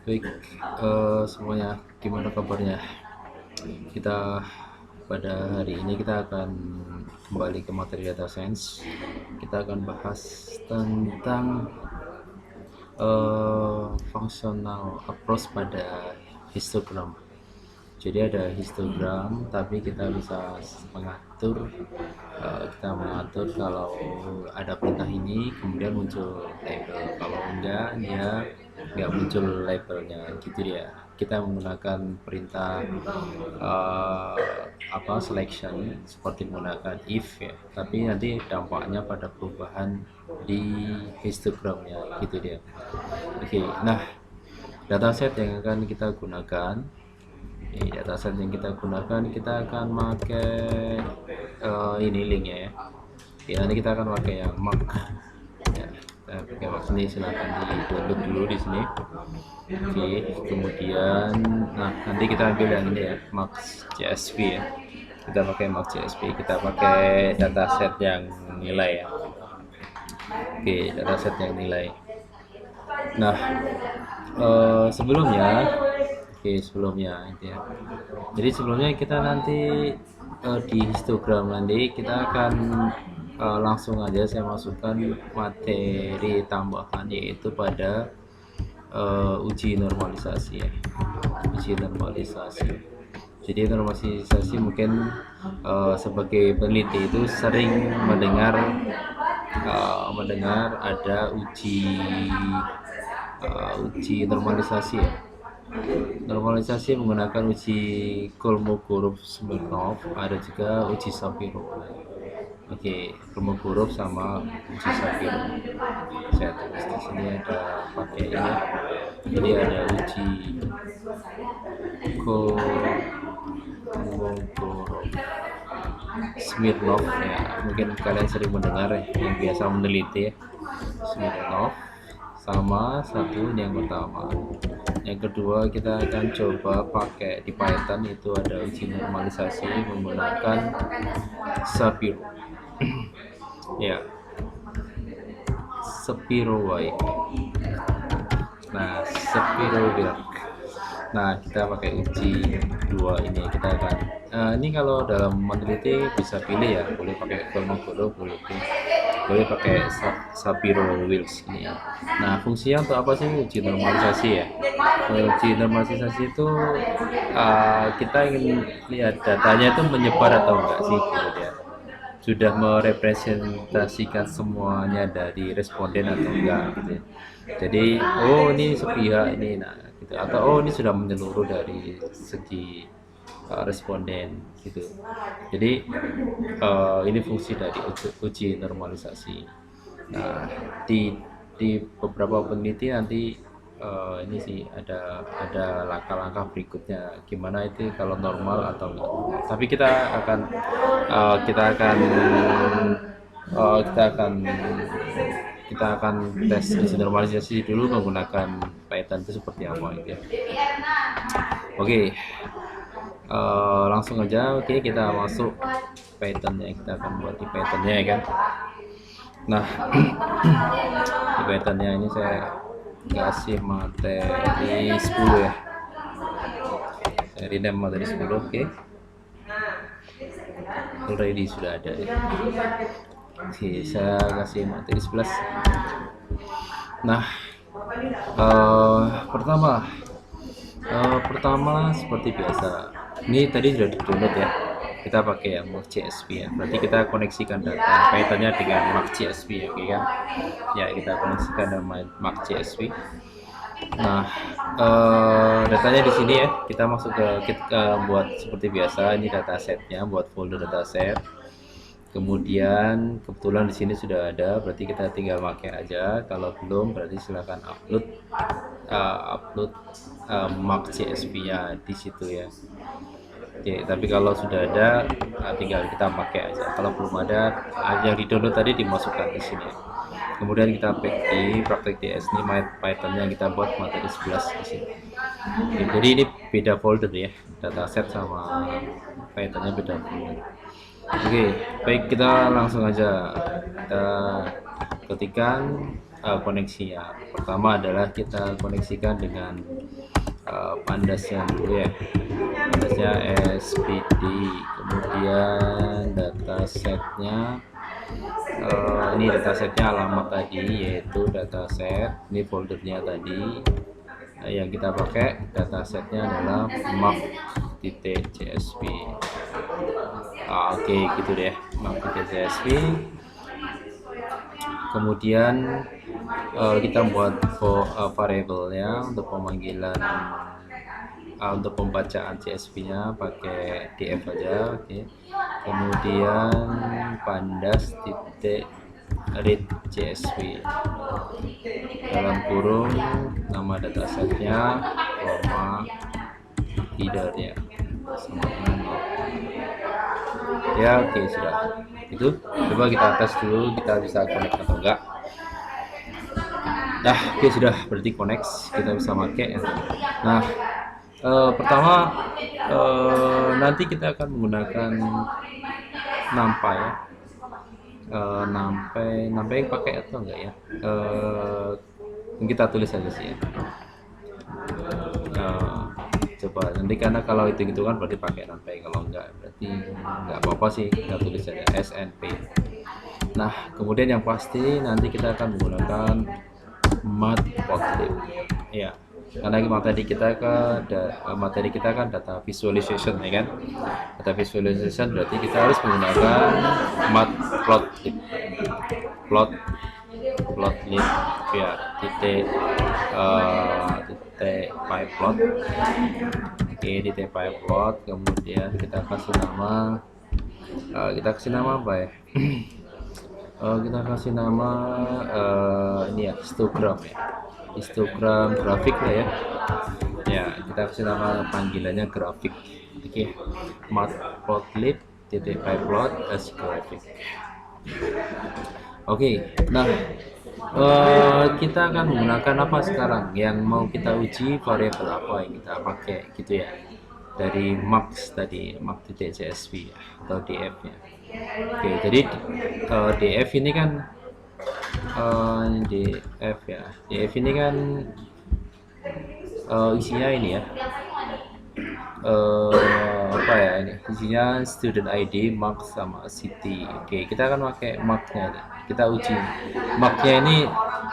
Baik, semuanya gimana kabarnya? Kita pada hari ini kita akan kembali ke materi data science. Kita akan bahas tentang functional approach pada histogram. Jadi ada histogram, tapi kita bisa mengatur, kita mengatur kalau ada perintah ini kemudian muncul label, kalau enggak dia nggak muncul labelnya, gitu dia. Kita menggunakan perintah selection seperti menggunakan if ya, tapi nanti dampaknya pada perubahan di histogramnya, gitu dia. Oke, nah dataset yang akan kita gunakan, dataset yang kita gunakan kita akan pakai ini linknya ya. Nanti kita akan pakai yang mark ya, kita pakai mark ini, silahkan di download dulu di sini. Oke, kemudian nah nanti kita ambil yang ini ya, mark CSV ya. Kita pakai mark CSV, kita pakai dataset yang nilai ya. Oke, dataset yang nilai. Nah, sebelumnya itu ya. Jadi sebelumnya kita nanti di histogram nanti kita akan langsung aja saya masukkan materi tambahan, yaitu pada uji normalisasi ya. Uji normalisasi. Jadi normalisasi mungkin sebagai peneliti itu sering mendengar ada uji normalisasi ya. Normalisasi menggunakan uji Kolmogorov-Smirnov, ada juga uji Shapiro. Oke, Kolmogorov sama uji Shapiro. Saya tulis di sini ada pakai ini. Jadi ada uji Kolmogorov Smirnov ya, mungkin kalian sering mendengar ya, yang biasa meneliti ya, Smirnov. Sama satu ini yang pertama. Yang kedua kita akan coba pakai di Python, itu ada uji normalisasi menggunakan Shapiro. Ya, Shapiro Y. Nah, Shapiro Work. Nah, kita pakai uji dua ini. Kita akan ini kalau dalam meneliti bisa pilih ya, boleh pakai Kolmogorov, boleh pakai Shapiro Wilks ini. Nah, fungsinya untuk apa sih uji normalisasi ya? Uji normalisasi itu kita ingin lihat datanya itu menyebar atau enggak sih, gitu ya. Sudah merepresentasikan semuanya dari responden atau enggak, gitu ya. Jadi oh ini sepihak ini, nah gitu, atau oh ini sudah menyeluruh dari segi responden gitu. Jadi ini fungsi dari uji normalisasi. Nah, di beberapa peneliti nanti ini sih ada langkah-langkah berikutnya gimana itu kalau normal atau enggak. Tapi kita akan uh, kita akan uh, kita akan kita akan tes uji normalisasi dulu menggunakan Python itu seperti apa gitu ya. Oke, langsung aja. Oke, kita masuk Pythonnya, kita akan buat di Pythonnya ya kan. Nah, di Pythonnya ini saya kasih materi 10 ya, saya rename materi 10. Oke, already sudah ada ya. Oke, saya kasih materi 11. Nah, pertama seperti biasa, ini tadi sudah di-download ya, kita pakai yang MarkCSV ya, berarti kita koneksikan data Pythonnya dengan MarkCSV ya, oke kan ya, kita koneksikan dengan MarkCSV. Nah, datanya di sini ya, kita masuk kita buat seperti biasa, ini datasetnya, buat folder dataset. Kemudian kebetulan di sini sudah ada, berarti kita tinggal pakai aja. Kalau belum, berarti silahkan upload mark CSV-nya di situ ya. Oke, tapi kalau sudah ada, tinggal kita pakai aja. Kalau belum ada, yang di download tadi dimasukkan di sini. Kemudian kita pack di praktek DS ini Python yang kita buat materi 11 di sini. Oke, jadi ini beda folder ya, dataset sama Pythonnya beda folder. Oke, baik, kita langsung aja kita ketikkan koneksinya. Pertama adalah kita koneksikan dengan pandasnya dulu ya, pandasnya SPD, kemudian datasetnya. Ini datasetnya alamat tadi, yaitu dataset, ini foldernya tadi. Yang kita pakai datasetnya adalah map.csv. Oke, gitu deh, map.csv. Kemudian kita buat variable ya untuk pemanggilan, untuk pembacaan CSV-nya pakai df aja. Oke. Kemudian pandas titik read CSV dalam kurung nama datasetnya, koma, headernya sama dengan ya. Oke, sudah itu. Coba kita tes dulu kita bisa connect atau enggak. Nah, oke, sudah, berarti connect, kita bisa pakai ya. Nah, pertama nanti kita akan menggunakan NumPy ya. NumPy pakai atau enggak ya? Kita tulis aja sih ya. Coba nanti, karena kalau itu gitu kan berarti pakai NumPy, kalau enggak berarti enggak apa-apa sih, kita tulis aja SNP. Nah, kemudian yang pasti nanti kita akan menggunakan matplotlib ya, karena materi kita kan data visualization ya kan, data visualization berarti kita harus menggunakan matplotlib. Plotlib ya, titik pyplot. Oke, titik pyplot, kemudian kita kasih nama apa ya? Kita kasih nama ini ya, histogram ya, histogram grafik lah ya. Ya, kita kasih nama panggilannya grafik. Oke, matplotlib titik pyplot as grafik. Oke, nah kita akan menggunakan apa sekarang? Yang mau kita uji variabel apa yang kita pakai gitu ya, dari max tadi, max.csv ya, atau df nya. Oke, jadi df ini kan df ya, df ini kan isinya ini ya, apa ya, ini isinya student ID, mark sama city. Oke, kita akan pakai marknya, kita uji marknya ini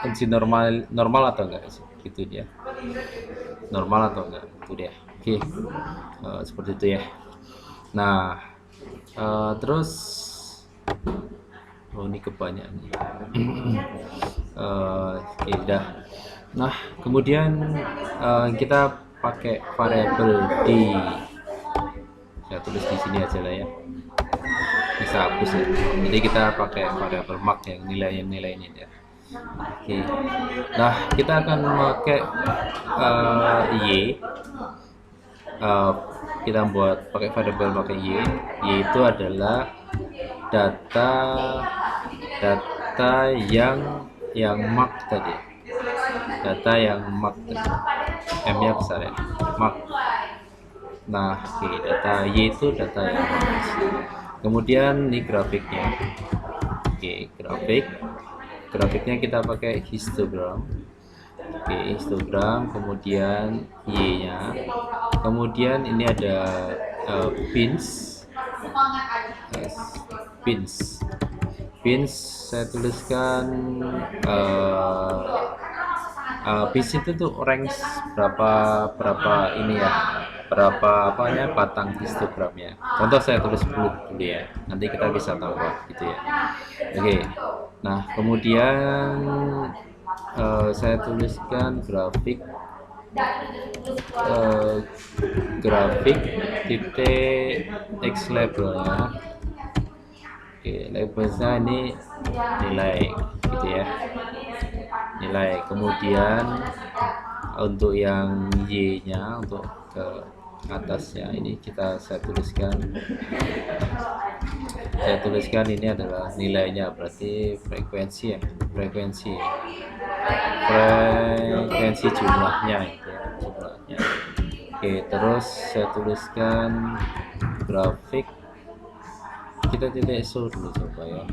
uji normal atau enggak gitu dia, normal atau enggak itu dia. Oke, seperti itu ya. Nah, terus ini kebanyakan nih. Oke, udah. Nah, kemudian kita pakai variabel di, saya tulis di sini aja lah ya, bisa hapus ya. Jadi kita pakai variabel mark yang nilai ini ya. Oke. Nah, kita akan memakai y. Kita buat pakai variabel pakai y itu adalah data yang mark tadi, data yang mark tadi, m nya besar ya, mark. Nah, oke, data y itu data yang mark. Kemudian ini grafiknya. Oke, grafiknya kita pakai histogram. Oke, histogram, kemudian y nya, kemudian ini ada pins, saya tuliskan pins itu tuh range berapa ini ya, berapa apanya batang histogramnya. Contoh saya tulis 10 dulu ya, nanti kita bisa tambah gitu ya. Oke, nah kemudian saya tuliskan grafik titik x label ya. Oke, labelnya ini nilai gitu ya, nilai. Kemudian untuk yang y nya, untuk ke atasnya ini saya tuliskan ini adalah nilainya, berarti frekuensi jumlahnya itu ya, jumlahnya. Oke, terus saya tuliskan grafik, kita titik show dulu coba ya,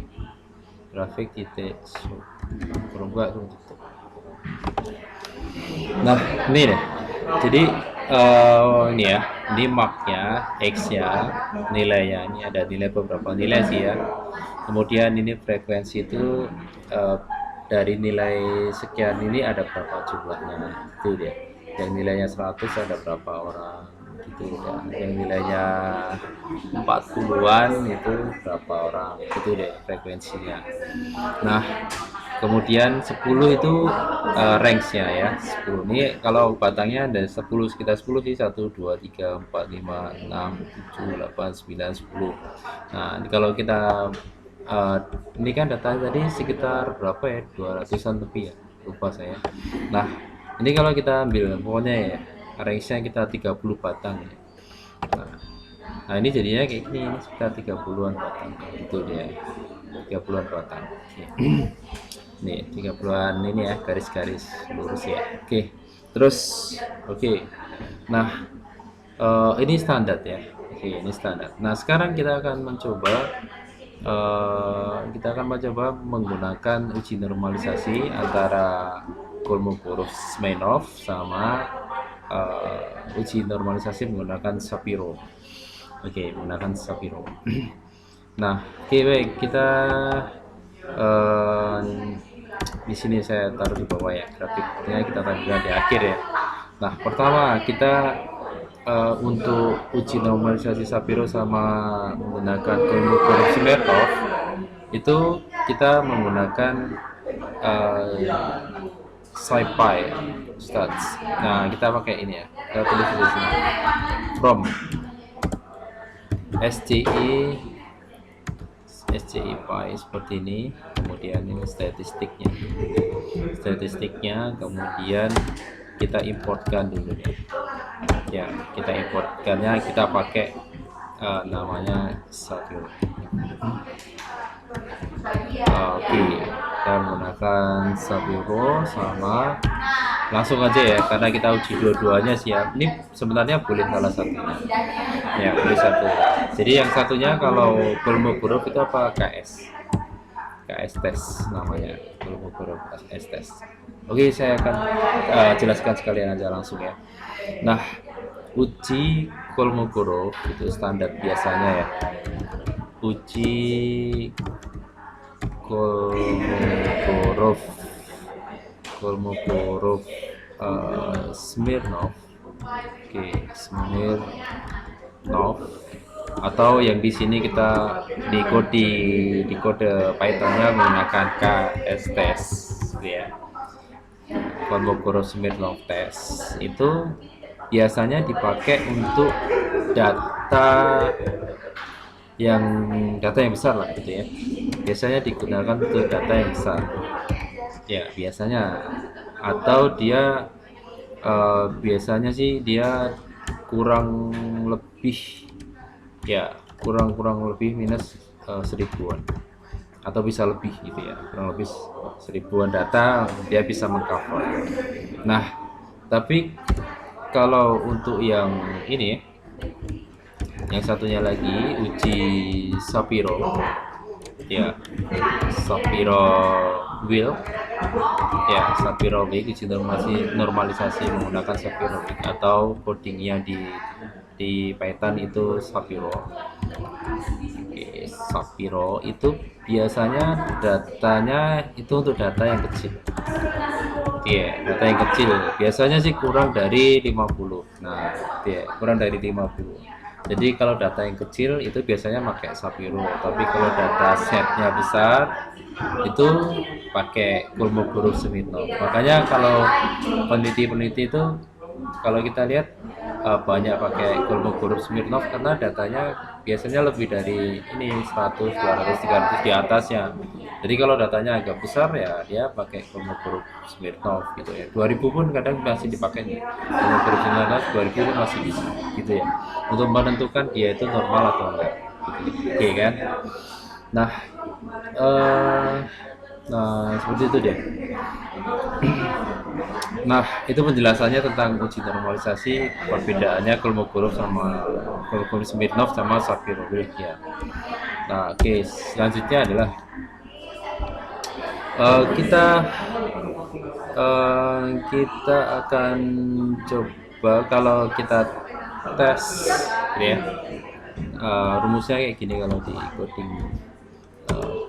grafik titik show. kalau enggak itu tutup. Nah ini deh, jadi ini ya, ini marknya X ya, nilainya ini ada nilai beberapa nilai sih ya. Kemudian ini frekuensi itu dari nilai sekian ini ada berapa jumlahnya, itu dia. Yang nilainya 100 ada berapa orang gitu ya. Yang nilainya 40-an itu berapa orang, itu deh frekuensinya. Nah, kemudian 10 itu range-nya ya. 10 ini kalau batangnya ada 10, sekitar 10 sih, 1 2 3 4 5 6 7 8 9 10. Nah, ini kalau kita ini kan data tadi sekitar berapa ya? 200-an lebih ya. Lupa saya. Nah, ini kalau kita ambil pokoknya ya, range-nya kita 30 batang ya. Nah, ini jadinya kayak gini, ini sekitar 30-an batang. Itu dia. 30-an batang. Oke. Nih 30-an ini ya, garis-garis lurus ya. Oke. Terus oke. Nah, ini standar ya. Oke, ini standar. Nah, sekarang kita akan mencoba menggunakan uji normalisasi antara Kolmogorov-Smirnov sama uji normalisasi menggunakan Shapiro. Oke, menggunakan Shapiro. Nah, oke baik, kita di sini saya taruh di bawah ya, grafiknya kita tampilkan di akhir ya. Nah, pertama kita untuk uji normalisasi Shapiro sama menggunakan Kolmogorov-Smirnov itu kita menggunakan SciPy stats. Nah, kita pakai ini ya, kita tulis di sini from SCI Pi seperti ini, kemudian ini statistiknya, kemudian kita importkan dulu nih ya, kita importkannya kita pakai namanya Shapiro. Oke, kita menggunakan Shapiro sama langsung aja ya, karena kita uji dua-duanya siap. Ini sebenarnya boleh salah satunya ya, boleh satu. Jadi yang satunya kalau Kolmogorov itu apa, KS test namanya, Kolmogorov KS test. Oke, saya akan jelaskan sekalian aja langsung ya. Nah, uji Kolmogorov itu standar biasanya ya, uji Kolmogorov Smirnov. Oke, Smirnov, atau yang di sini kita di kode Pythonnya menggunakan KS test ya. Kolmogorov Smirnov test itu biasanya dipakai untuk data yang besar lah gitu ya. Biasanya digunakan untuk data yang besar ya, biasanya. Atau dia biasanya sih dia kurang lebih minus 1000-an atau bisa lebih gitu ya, kurang lebih 1000-an data dia bisa mengcover. Nah, tapi kalau untuk yang ini, yang satunya lagi uji Shapiro ya, Shapiro Will ya, Shapiro Will, uji normalisasi menggunakan Shapiro Will, atau codingnya di Python itu Shapiro. Oke, Shapiro itu biasanya datanya itu untuk data yang kecil. Data yang kecil biasanya sih kurang dari 50. Nah, kurang dari 50. Jadi kalau data yang kecil itu biasanya pakai Shapiro, tapi kalau data setnya besar itu pakai Kolmogorov-Smirnov. Makanya kalau peneliti itu kalau kita lihat banyak pakai Kolmogorov-Smirnov karena datanya biasanya lebih dari ini 100, 200, 300 di atasnya. Jadi kalau datanya agak besar ya dia pakai Kolmogorov-Smirnov gitu ya. 2000 pun kadang masih dipakai nih. Kolmogorov-Smirnov 2000 pun masih bisa gitu ya, untuk menentukan dia itu normal atau enggak gitu. Oke kan? Nah, seperti itu deh. Nah, itu penjelasannya tentang uji normalisasi, perbedaannya Kolmogorov sama Kolmogorov-Smirnov sama Shapiro ya. Nah, oke, selanjutnya adalah Kita kita akan coba kalau kita tes gitu ya. Rumusnya kayak gini kalau di coding,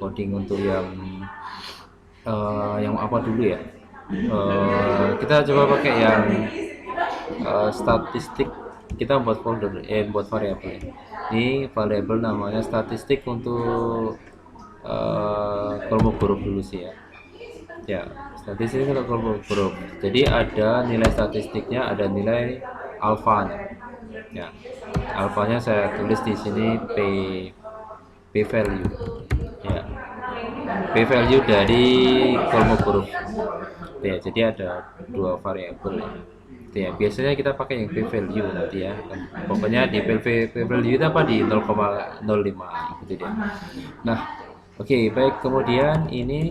coding untuk yang apa dulu ya. Kita coba pakai yang statistik. Kita buat folder, buat variabel. Ini variabel namanya statistik untuk kolom huruf dulu sih ya. Ya, statistik untuk kolom huruf. Jadi ada nilai statistiknya, ada nilai alfanya. Ya, alfanya saya tulis di sini p value. Ya, p value dari kolom huruf. Ya, jadi ada dua variabel ya. Ya, biasanya kita pakai yang p value nanti ya. Pokoknya di p value itu apa di 0,05 gitu dia. Nah, oke, baik. Kemudian ini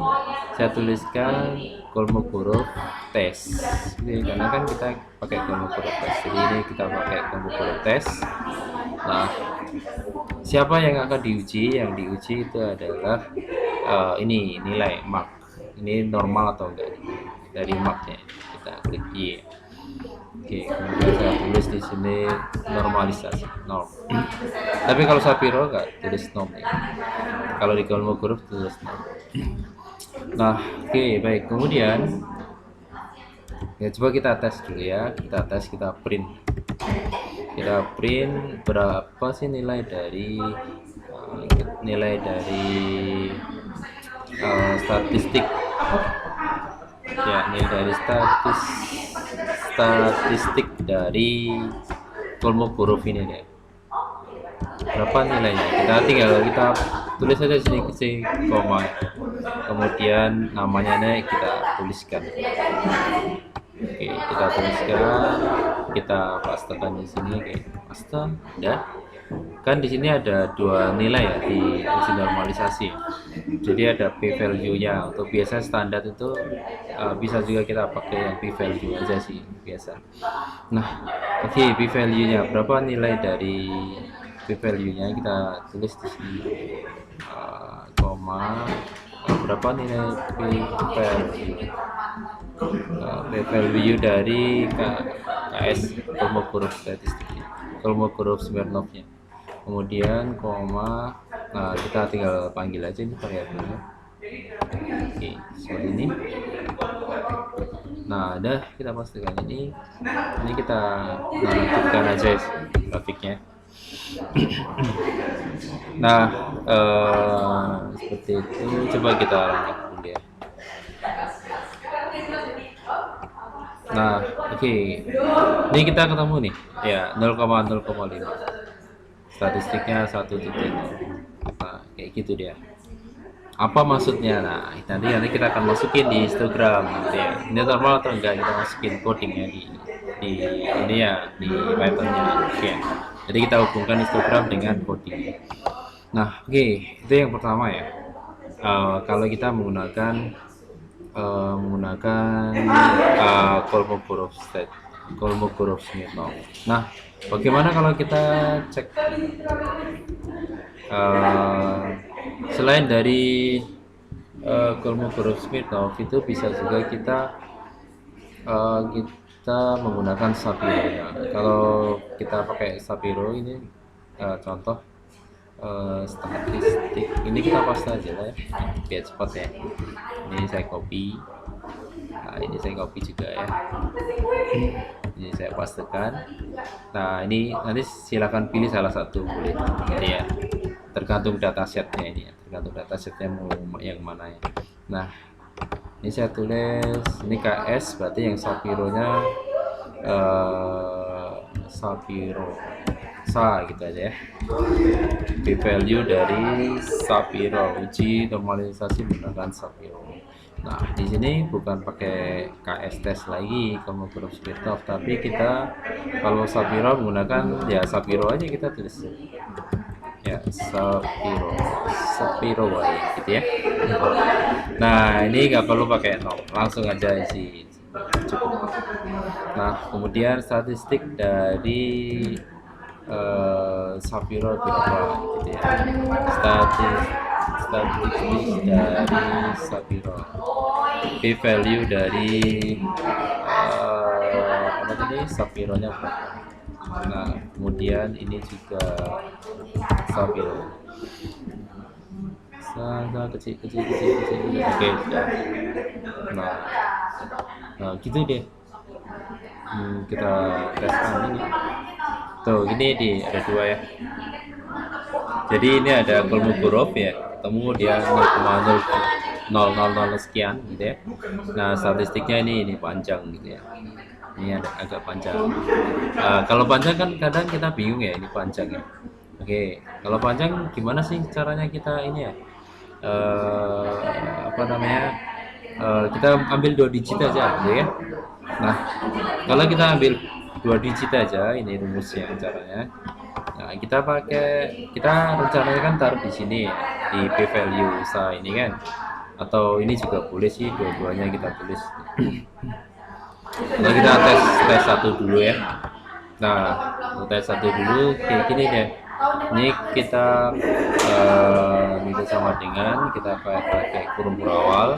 saya tuliskan kolom huruf tes. Jadi, karena kan kita pakai kolom huruf tes. Jadi ini kita pakai kolom huruf tes. Nah, siapa yang akan diuji? Yang diuji itu adalah ini nilai mark. Ini normal atau enggak? Dari marknya kita klik Y. Oke, kemudian saya tulis di sini normalisasi norm. Tapi kalau Sapiro enggak tulis norm ya. Kalau di kolom huruf tulis norm. Nah, oke, baik. Kemudian ya coba kita tes dulu ya. Kita print. Kita print berapa sih nilai dari statistik. Ya, nilai dari statistik dari kolom huruf ini deh. Berapa nilainya? Kita tulis saja sini koma. Kemudian namanya kita tuliskan. Oke, kita tuliskan, kita pastekan di sini kayak paste ya. Kan di sini ada dua nilai ya di uji normalisasi. Jadi ada p value-nya. Untuk biasa standar itu bisa juga kita pakai yang p value aja sih biasa. Nah, oke, p value-nya berapa nilai dari p value-nya kita tulis di sini. Koma berapa nilai p value dari KS kolom huruf statistik, kolom huruf Smirnov-nya. Kemudian koma, nah kita tinggal panggil aja ini variabelnya. Oke, seperti ini. Nah, udah kita pastikan ini kita nonaktifkan aja grafiknya. Nah, seperti itu. Coba kita lanjut dulu ya. Nah, oke. Ini kita ketemu nih. Ya, 0,05. Statistiknya 1.0. Nah, kayak gitu dia. Apa maksudnya? Nah, nanti kita akan masukin di histogram nanti ya. Ini normal atau enggak, kita masukin codingnya di ini ya, di Python-nya. Oke. Jadi kita hubungkan histogram dengan coding. Nah, oke, itu yang pertama ya. Kalau kita menggunakan kolom huruf Smirnov. Nah, bagaimana kalau kita cek selain dari kolom huruf Smirnov itu bisa juga kita menggunakan Sapiro. Nah, kalau kita pakai Sapiro ini contoh statistik ini kita paste aja lah ya biar cepat ya. Ini saya copy, nah ini saya copy juga ya, ini saya pastekan. Nah, ini nanti silakan pilih salah satu boleh ya, tergantung datasetnya ini ya, tergantung datasetnya mau yang mana ya. Nah, ini saya tulis ini KS, berarti yang Sapiro-nya Sapiro gitu aja ya. P value dari Sapiro, uji normalisasi menggunakan Sapiro. Nah, di sini bukan pakai KS test lagi kolom huruf Smirnov, tapi kita kalau Sapiro menggunakan ya Sapiro aja kita tulis ya, Sapiro gitu ya. Nah, ini nggak perlu pakai nom, langsung aja isi cukup. Nah, kemudian statistik dari Sapiro berapa gitu ya, statistik dari Sapiro. p-value dari apa tadi, Sapiro-nya berapa. Nah kemudian ini juga Sapiro sangat kecil kecil kecil kecil. Oke sudah. Nah, gitu deh. Kita teskan ini. Tuh ini ada dua ya. Jadi ini ada Kolmogorov ya, ketemu dia 0,000 sekian gitu ya. Nah statistiknya ini panjang gitu ya. Ini agak panjang. Kalau panjang kan kadang kita bingung ya, ini panjang ya. Oke, kalau panjang gimana sih caranya kita ini ya? Apa namanya? Kita ambil 2 digit aja gitu ya. Nah, kalau kita ambil 2 digit aja, ini rumusnya caranya. Nah, kita rencananya kan taruh di sini ya, di p-value usaha ini kan. Atau ini juga boleh sih, dua-duanya kita tulis. Nah, kita tes satu dulu ya. Nah, tes satu dulu kayak gini deh. Ini kita itu sama dengan kita pakai kurung berawal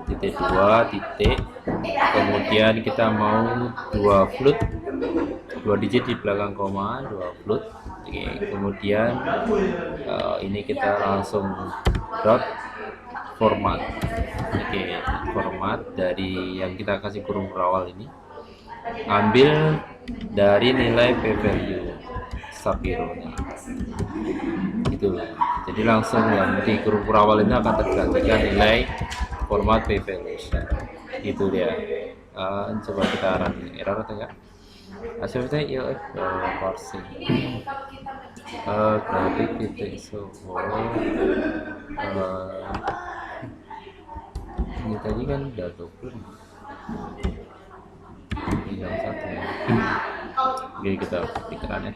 titik 2 titik, kemudian kita mau 2 float 2 digit di belakang koma, 2 float. Oke, kemudian ini kita langsung dot format. Oke, format dari yang kita kasih kurung berawal ini, ambil dari nilai p-value Sapiro nya gitu. Jadi langsung yang di kurung berawal ini akan tergantikan nilai format p-value itu dia. Coba kita run error atau enggak. Hasilnya ya parsing grafik titik ini tadi kan udah double yang satu ya. Oke, kita pikiran ya.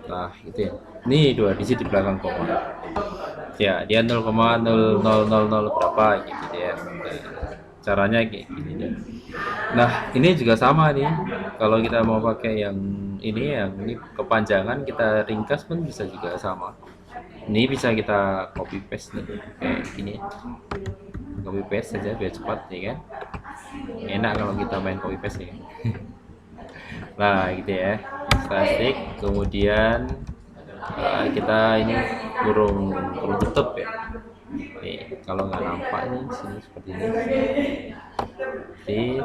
Nah gitu ya, ini 2 digit di belakang koma ya, dia 0,0000 berapa gitu ya. Caranya kayak gini deh. Nah ini juga sama nih, kalau kita mau pakai yang ini kepanjangan, kita ringkas pun bisa juga sama. Ini bisa kita copy paste nih kayak gini, copy paste saja biar cepat ya kan. Enak kalau kita main copy paste ya. Nah gitu ya, static, kemudian kita ini kurung tutup ya. Oke, kalau nggak nampak nih sini seperti ini. Jadi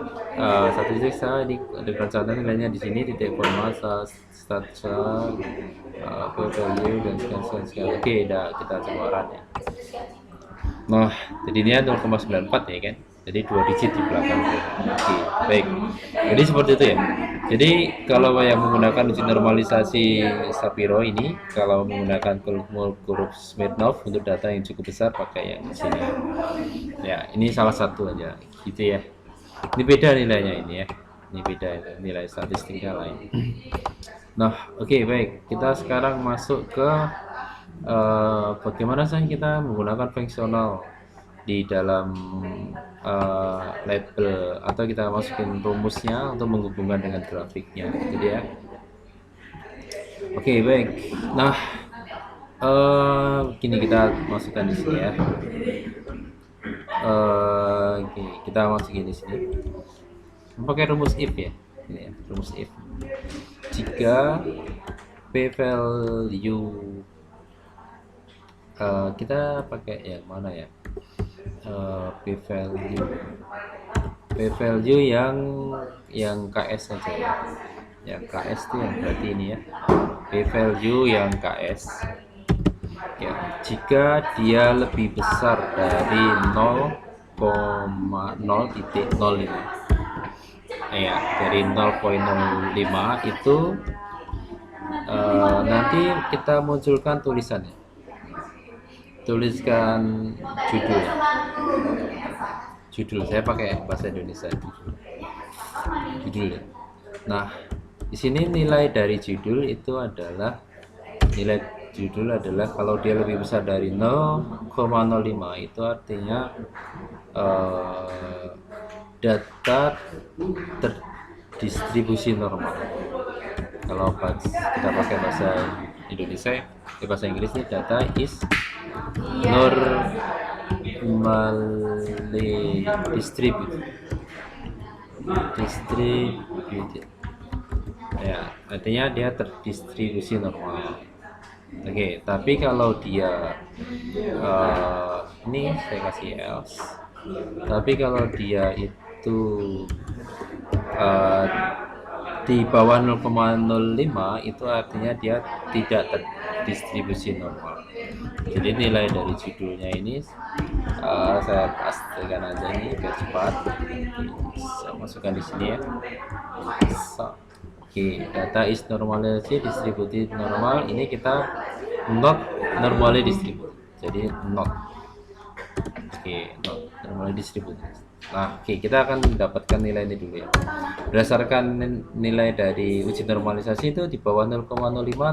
satu titik saya di rencana nilainya di sini titik koma start value dan sekian. Oke, udah kita coba run ya. Nah, jadinya 0,94 ya kan. Jadi 2 digit di belakang. Oke, baik. Jadi seperti itu ya. Jadi kalau yang menggunakan uji normalisasi Sapiro ini, kalau menggunakan Kolmogorov Smirnov untuk data yang cukup besar, pakai yang di sini. Ya, ini salah satu aja, gitu ya. Ini beda nilainya ini ya. Ini beda nilai statistiknya lain. Nah, oke, baik. Kita sekarang masuk ke bagaimana sih kita menggunakan fungsional di dalam label, atau kita masukin rumusnya untuk menghubungkan dengan grafiknya gitu ya. Oke, baik. Nah gini, kita masukkan di sini ya. Oke, kita masukin di sini pakai rumus if ya. Ini ya, rumus if. Jika p-value kita pakai yang mana ya, p-value yang KS saja ya. Yang KS itu yang berarti ini ya, p-value yang KS ya, jika dia lebih besar dari 0,0.05 ya, dari 0,05 itu nanti kita munculkan tulisannya, tuliskan judul saya pakai bahasa Indonesia, judul ya. Nah di sini nilai dari judul itu adalah kalau dia lebih besar dari 0,05 itu artinya data terdistribusi normal. Kalau kita pakai bahasa Indonesia, bahasa Inggris ini data is normally distributed ya, artinya dia terdistribusi normal. Oke, tapi kalau dia ini saya kasih else. Tapi kalau dia itu eh, di bawah 0,05 itu artinya dia tidak terdistribusi normal. Jadi nilai dari judulnya ini saya pastikan aja ini biar cepat. Saya masukkan di sini ya. So, Oke, data is normally distributed normal. Ini kita not normally distributed. Jadi not. Oke, not normally distributed. Nah, oke, kita akan mendapatkan nilai ini dulu ya. Berdasarkan nilai dari uji normalisasi itu di bawah 0,05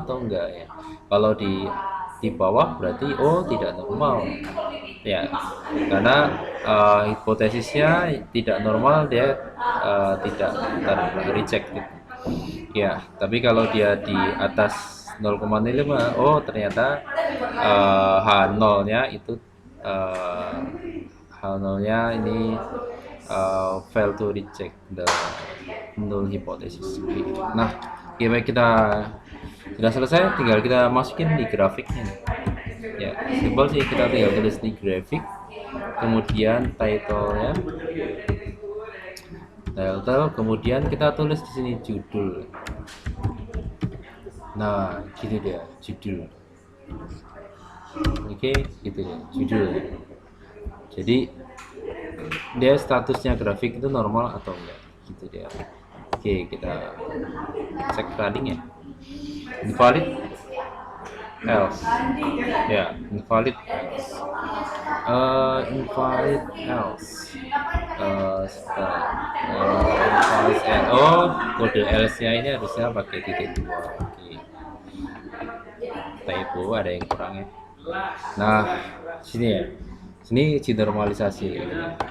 atau enggak ya. Kalau di bawah berarti oh tidak normal. Ya, karena hipotesisnya tidak normal, dia tidak reject gitu. Ya, tapi kalau dia di atas 0,05, oh ternyata H0-nya itu H0-nya ini fail to reject the null hypothesis. Nah, baik, kita sudah selesai, tinggal kita masukin di grafiknya. Ya, simpel sih, kita tinggal tulis di grafik, kemudian title-nya. Kemudian kita tulis di sini judul. Nah, gitu dia, judul. Oke, gitu ya, judul. Jadi dia statusnya grafik itu normal atau enggak, gitu dia. Oke, kita cek running ya. Invalid else. Ya, invalid else. Invalid else. Oh, kode else-nya ini harusnya pakai titik 2. Oke. Typo, ada yang kurangnya. Nah, sini ya. Sini uji normalisasi.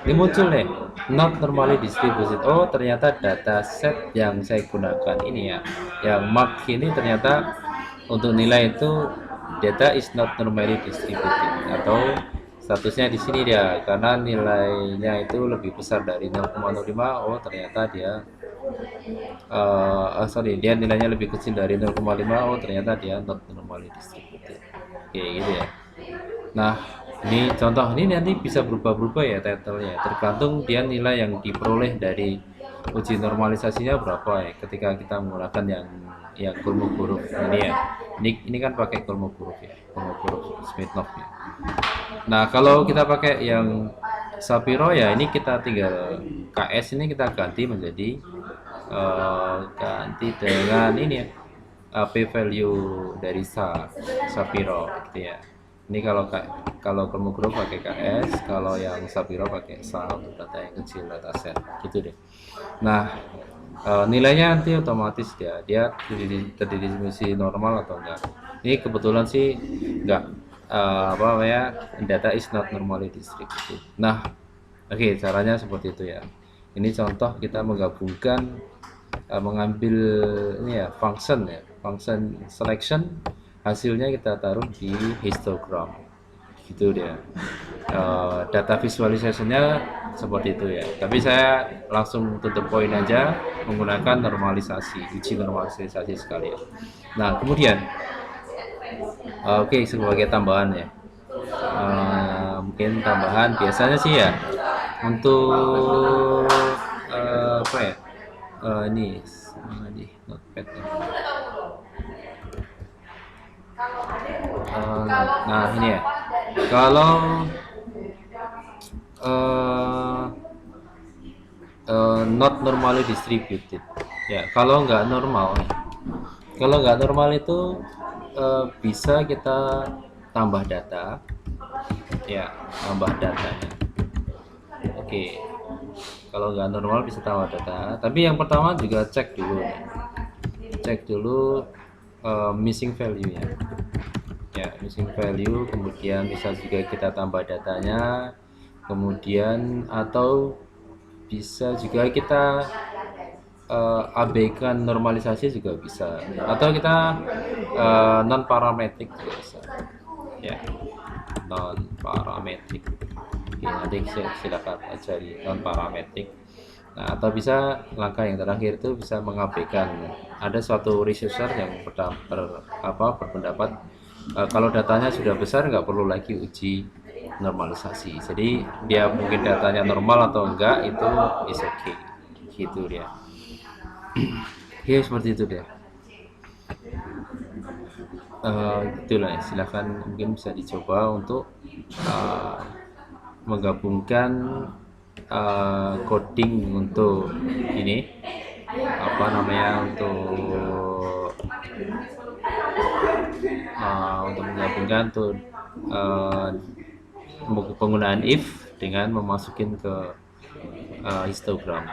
Ini muncul nih, not normally distributed. Oh, ternyata data set yang saya gunakan ini ya, yang mark ini ternyata untuk nilai itu data is not normally distributed, atau statusnya di sini dia karena nilainya itu lebih besar dari 0,05. Oh, ternyata dia dia nilainya lebih kecil dari 0,5. Oh, ternyata dia not normally distributed. Oke, gitu ya. Nah, ini contoh, ini nanti bisa berubah-berubah ya title-nya, tergantung dia nilai yang diperoleh dari uji normalisasinya berapa ya. Ketika kita menggunakan yang Kolmogorov huruf ini ya, ini kan pakai Kolmogorov ya, Kolmogorov Smirnov ya. Nah, kalau kita pakai yang Shapiro ya, ini kita tinggal KS ini kita ganti menjadi ganti dengan ini ya, P value dari Shapiro gitu ya. Ini kalau Kolmogorov pakai KS, kalau yang Shapiro pakai SA untuk data yang kecil, data set gitu deh. Nah, nilainya nanti otomatis dia terdistribusi normal atau enggak. Ini kebetulan sih enggak, data is not normally distributed. Nah, oke, caranya seperti itu ya. Ini contoh kita menggabungkan, mengambil ini ya, function selection, hasilnya kita taruh di histogram gitu dia. Data visualisasinya seperti itu ya, tapi saya langsung to the point aja menggunakan uji normalisasi sekalian. Nah, kemudian sebagai tambahan ya, mungkin tambahan biasanya sih ya untuk ini di notepad ya. Nah, ini ya, kalau not normally distributed ya, kalau nggak normal itu bisa kita tambah data ya, tambah datanya. Oke, kalau nggak normal bisa tambah data, tapi yang pertama juga cek dulu missing value ya, missing value. Kemudian bisa juga kita tambah datanya, kemudian atau bisa juga kita abaikan normalisasi juga bisa, atau kita non parametrik juga bisa ya. non parametrik. Oke, nanti silakan ajari non parametrik. Nah, atau bisa langkah yang terakhir itu bisa mengabaikan. Ada suatu researcher yang berpendapat kalau datanya sudah besar nggak perlu lagi uji normalisasi. Jadi dia mungkin datanya normal atau enggak itu is okay, gitu dia. Ya seperti itu dia. Itulah ya, silakan mungkin bisa dicoba untuk uh, menggabungkan coding untuk ini apa namanya untuk menggabungkan tuh uh, penggunaan if dengan memasukin ke histogram.